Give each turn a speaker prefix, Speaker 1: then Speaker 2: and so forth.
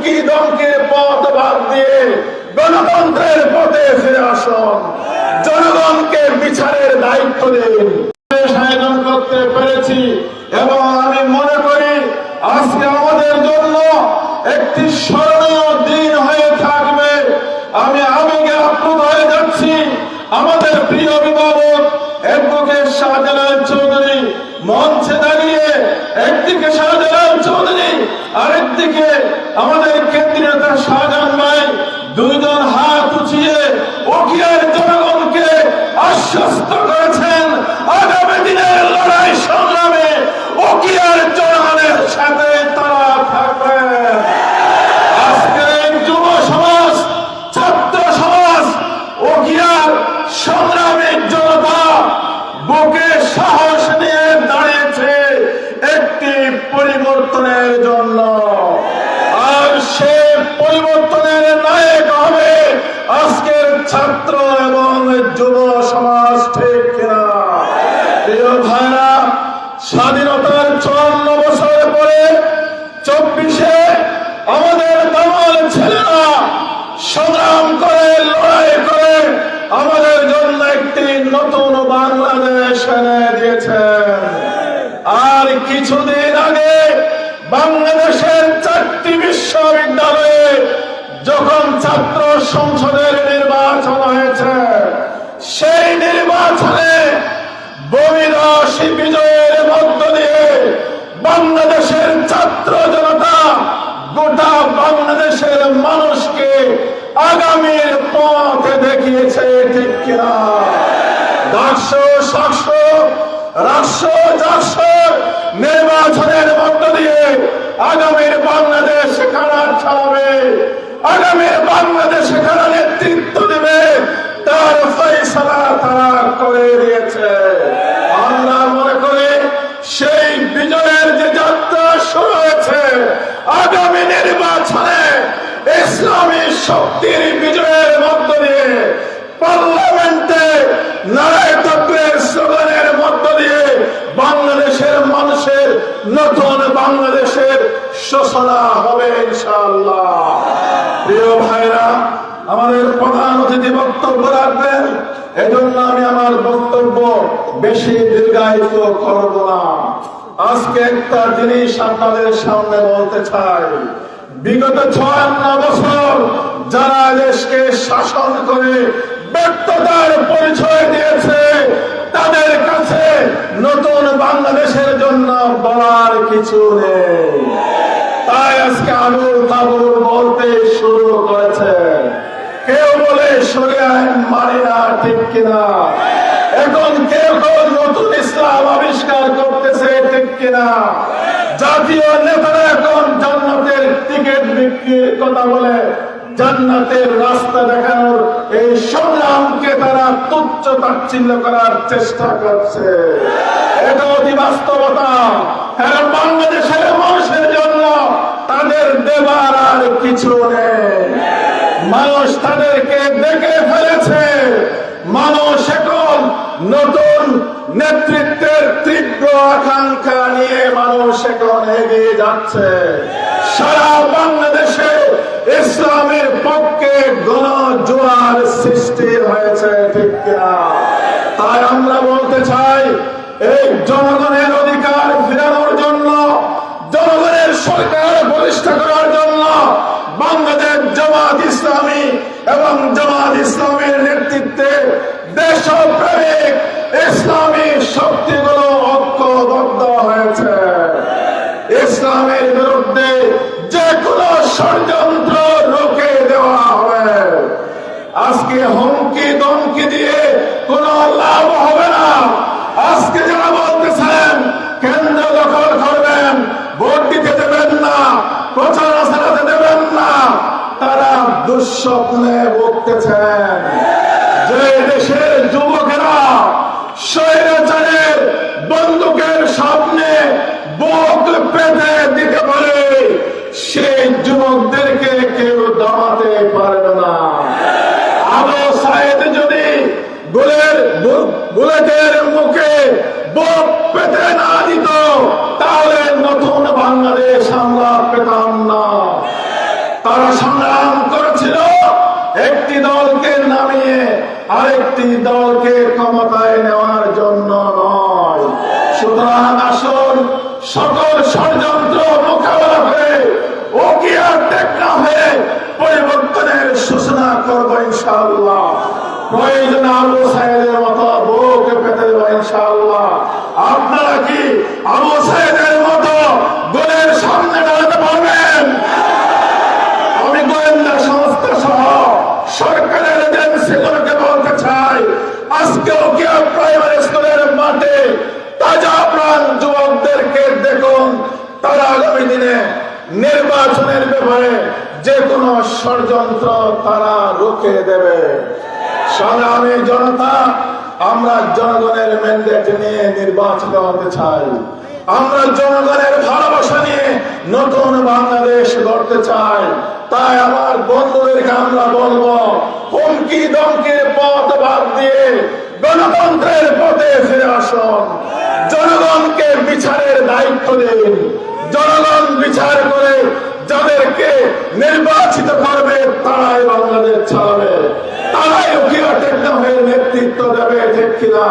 Speaker 1: হুমকি ধমকির পথ বাদ দিয়ে গণতন্ত্রের পথে ফিরে আসুন, জনগণকে বিচারের দায়িত্ব দিন। আয়োজন করতে পেরেছি এবং আমি মনে করি আজকে আমাদের জন্য একটি স্মরণীয় দিন হয়ে থাকবে। আমি আবেগে আপ্লুত হয়ে যাচ্ছি। আমাদের প্রিয় অভিভাবক অ্যাডভোকেট শাহজালাল চৌধুরী মঞ্চে দাঁড়িয়ে একদিকে শাহজালাল চৌধুরী আরেকদিকে আমাদের কেন্দ্রীয় নেতা শাহজাহান ভাই দুইজন হাত উঁচিয়ে উখিয়ার জনগণকে আশ্বস্ত করেছেন আগামী দিনের লড়াই সংগ্রামে উখিয়ার জনগণের সাথে তারা থাকবে। আজকে যুব সমাজ, ছাত্র সমাজ, উখিয়ার সংগ্রামের জনতা বুকে সাহস নিয়ে দাঁড়িয়েছে একটি পরিবর্তনের জন্য। আর সে পরিবর্তনের নায়ক হবে আজকের ছাত্র এবং যুব সমাজ, ঠিক কিনা? প্রিয় ভাইরা, স্বাধীনতার 54 বছর পরে 24-এ আমাদের দামাল ছেলেরা সংগ্রাম করে, লড়াই করে আমাদের জন্য একটি নতুন বাংলাদেশ এনে দিয়েছেন। আর কিছুদিন আগে বাংলাদেশের 4টি বিশ্ববিদ্যালয়ে যখন ছাত্র সংসদের নির্বাচন হয়েছে, সেই নির্বাচনে বহিরাশী বিজয়ের মধ্য দিয়ে বাংলাদেশের ছাত্র জনতা গোটা বাংলাদেশের মানুষকে আগামীর পথে দেখিয়েছে, ঠিক কিনা? রাষ্ট্র নির্বাচনের মধ্য দিয়ে আগামীর বাংলাদেশ কারা চালাবে, আগামীর বাংলাদেশ কারা নেতৃত্ব দেবে, তার ফয়সালা তারা করে দিয়েছে। আমরা মনে করি সেই বিজয়ের যে যাত্রা শুরু হয়েছে, আগামী নির্বাচনে ইসলামী শক্তির বিজয়ের মধ্য দিয়ে পার্লামেন্টে নারায়ে তাকবীরের স্লোগানের মধ্য দিয়ে বাংলাদেশের মানুষের নতুন বাংলাদেশের সূচনা হবে ইনশাআল্লাহ। প্রিয় ভাইরা, আমাদের প্রধান অতিথি বক্তব্য রাখবেন, এজন্য আমি আমার বক্তব্য বেশি দীর্ঘায়িত করব না। আজকে একটা জিনিস আপনাদের সামনে বলতে চাই। বিগত 56 বছর যারা দেশকে শাসন করে ব্যর্থতার পরিচয় দিয়েছে, তাদের কাছে নতুন বাংলাদেশের জন্য বলার কিছু নেই। তাই আজকে আবুল তাবুল বলতে শুরু করেছে। কেউ বলে শরিয়া আইন মানি না, ঠিক কিনা? এখন কেউ কেউ নতুন ইসলাম আবিষ্কার করতেছে, ঠিক কিনা? জাতীয় নেতারা এখন জান্নাতের টিকিট বিক্রির কথা বলে জান্নাতের রাস্তা দেখানোর এই সংগ্রামকে তারা তুচ্ছ তাচ্ছিল্য করার চেষ্টা করছে। এটা অতি বাস্তবতা। কারণ বাংলাদেশের মানুষের জন্য তাদের দেবার আর কিছু নেই। মানুষ তাদেরকে দেখে ফেলেছে। মানুষ এখন নতুন নেতৃত্বের তীব্র আকাঙ্ক্ষা নিয়ে মানুষ এখন এগিয়ে যাচ্ছে। সারা বাংলাদেশে ইসলামের পক্ষে গণজোয়ার সৃষ্টি হয়েছে, ঠিক কিনা? তাই আমরা বলতে চাই, এই জনগণের অধিকার ফেরানোর জন্য, জনগণের সরকার প্রতিষ্ঠা করার জন্য বাংলাদেশ জামাত ইসলামী এবং জামাত ইসলামের নেতৃত্বে দেশপ্রেমিক ইসলামী শক্তিগুলো ঐক্যবদ্ধ হয়েছে। ইসলামের বিরুদ্ধে যে কোনো ষড়যন্ত্র রুখে দেওয়া হবে। আজকে হুমকি ধমকি দিয়ে কোনো লাভ হবে না। আজকে যারা বলতেছেন কেন্দ্র দখল করবেন, ভোট দিতে দেবেন না, প্রচার চালাতে দেবেন না, তারা দুঃস্বপ্নে ভুগতেছেন। যে দেশের যুবকেরা স্বৈরাচারের বন্দুকের সামনে বুক পেতে দিতে পারে, সেই যুবকদেরকে কেউ দামাতে পারবে না। আবু সাইদ যদি বুলেটের মুখে বুক পেতে না দিত, তাহলে নতুন বাংলাদেশ আমরা পেতাম না। তারা সংগ্রাম করেছিল একটি দলকে নামিয়ে আরেকটি দলকে ক্ষমতায় নেওয়ার জন্য নয়। সুতরাং আসুন সকল ষড়যন্ত্র মোকাবেলা করে ওকিয়ার টেকনা হয়ে পরিবর্তনের সূচনা করবো ইনশাআল্লাহ। প্রয়োজন আবু সাইদের মতো বুক পেতে দেবো ইনশাআল্লাহ। আপনারা কি আবু সাইদের মতো গোলের সামনে দাঁড়াতে পারবেন? আমি গোয়েন্দা সংস্থা সহ সরকারের এজেন্সিগুলোকে বলতে চাই, আজকে ওকিয়া প্রাইমারি স্কুলের মাঠে তাজা প্রাণ যুবকদেরকে দেখুন। তারা আগামী দিনে নির্বাচনের ব্যাপারে যে কোনো ষড়যন্ত্র তারা রুখে দেবে। সংগ্রামী জনতা, আমরা জনগণের ম্যান্ডেট নিয়ে নির্বাচিত হতে চাই। আমরা জনগণের ভালোবাসা নিয়ে নতুন বাংলাদেশ গড়তে চাই। তাই আমার বন্ধুদেরকে আমরা বলবো, হুমকি দমকির পথ বাদ দিয়ে গণতন্ত্রের পথে ফিরে আসুন। জনগণকে বিচারের দায়িত্ব দিন। জনগণ বিচার করে যাদেরকে নির্বাচিত করবে তারাই বাংলাদেশ চালাবে, তারাই ওকিয়া টেকনা হয়ে নেতৃত্ব দেবে, ঠিক কিনা?